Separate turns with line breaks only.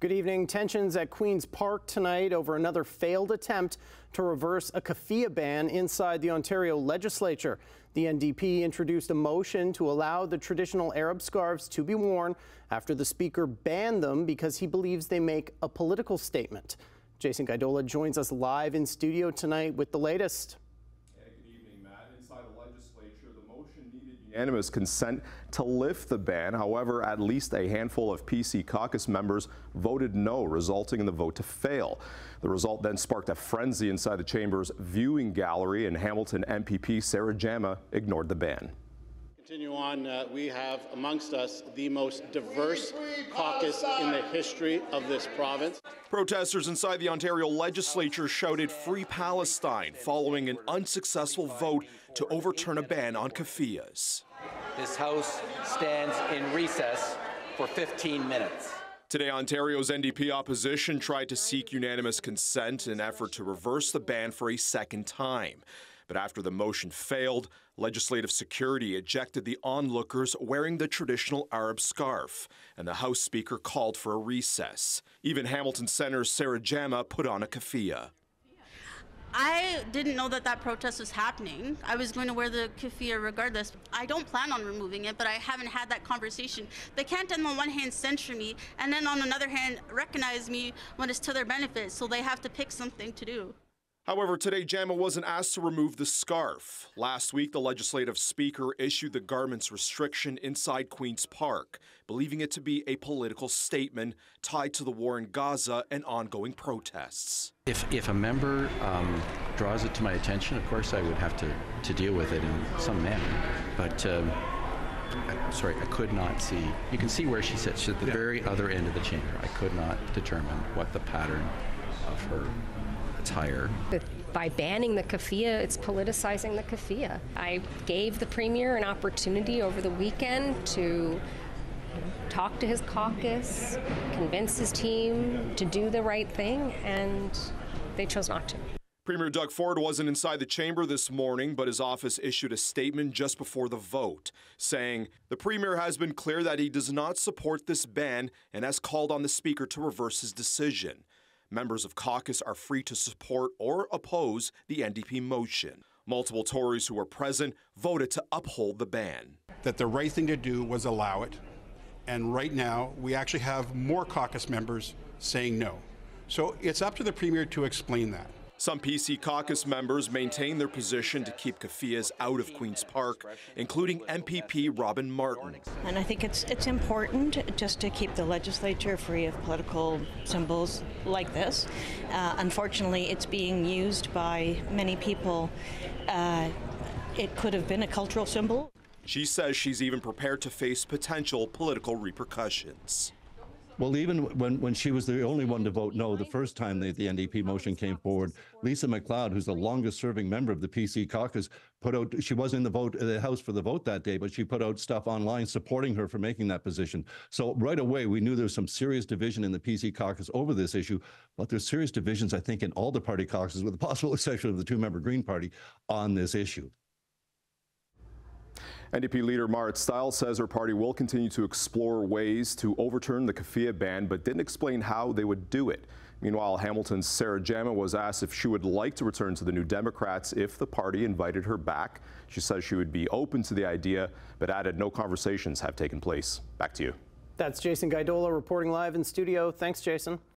Good evening. Tensions at Queen's Park tonight over another failed attempt to reverse a keffiyeh ban inside the Ontario legislature. The NDP introduced a motion to allow the traditional Arab scarves to be worn after the Speaker banned them because he believes they make a political statement. Jason Gaidola joins us live in studio tonight with the latest.
Unanimous consent to lift the ban. However, at least a handful of PC caucus members voted no, resulting in the vote to fail. The result then sparked a frenzy inside the chamber's viewing gallery, and Hamilton MPP Sarah Jama ignored the ban.
Continue on, we have amongst us the most diverse caucus in the history of this province.
Protesters inside the Ontario legislature shouted "Free Palestine" following an unsuccessful vote to overturn a ban on keffiyehs.
This House stands in recess for 15 minutes.
Today, Ontario's NDP opposition tried to seek unanimous consent in an effort to reverse the ban for a second time. But after the motion failed, legislative security ejected the onlookers wearing the traditional Arab scarf, and the House Speaker called for a recess. Even Hamilton Centre's Sarah Jama put on a keffiyeh.
I didn't know that protest was happening. I was going to wear the keffiyeh regardless. I don't plan on removing it, but I haven't had that conversation. They can't on the one hand censure me and then on another hand recognize me when it's to their benefit, so they have to pick something to do.
However, today Jama wasn't asked to remove the scarf. Last week, the legislative speaker issued the garment's restriction inside Queen's Park, believing it to be a political statement tied to the war in Gaza and ongoing protests.
If a member draws it to my attention, of course I would have to deal with it in some manner. But sorry, I could not see. You can see where she sits. She's at the very other end of the chamber. I could not determine what the pattern of her attire.
By banning the keffiyeh, it's politicizing the keffiyeh. I gave the Premier an opportunity over the weekend to talk to his caucus, convince his team to do the right thing, and they chose not to.
Premier Doug Ford wasn't inside the chamber this morning, but his office issued a statement just before the vote, saying the Premier has been clear that he does not support this ban and has called on the Speaker to reverse his decision. Members of caucus are free to support or oppose the NDP motion. Multiple Tories who were present voted to uphold the ban.
That the right thing to do was allow it, and right now we actually have more caucus members saying no. So it's up to the Premier to explain that.
Some PC caucus members maintain their position to keep keffiyehs out of Queen's Park, including MPP Robin Martin.
And I think it's important just to keep the legislature free of political symbols like this. Unfortunately, it's being used by many people. It could have been a cultural symbol.
She says she's even prepared to face potential political repercussions.
Well, even when she was the only one to vote no the first time the NDP motion came forward, Lisa MacLeod, who's the longest-serving member of the PC caucus, put out, she was in the House for the vote that day, but she put out stuff online supporting her for making that position. So right away, we knew there was some serious division in the PC caucus over this issue, but there's serious divisions, I think, in all the party caucuses, with the possible exception of the two-member Green Party, on this issue.
NDP leader Marit Stiles says her party will continue to explore ways to overturn the keffiyeh ban, but didn't explain how they would do it. Meanwhile, Hamilton's Sarah Jama was asked if she would like to return to the New Democrats if the party invited her back. She says she would be open to the idea, but added no conversations have taken place. Back to you.
That's Jason Gaidola reporting live in studio. Thanks, Jason.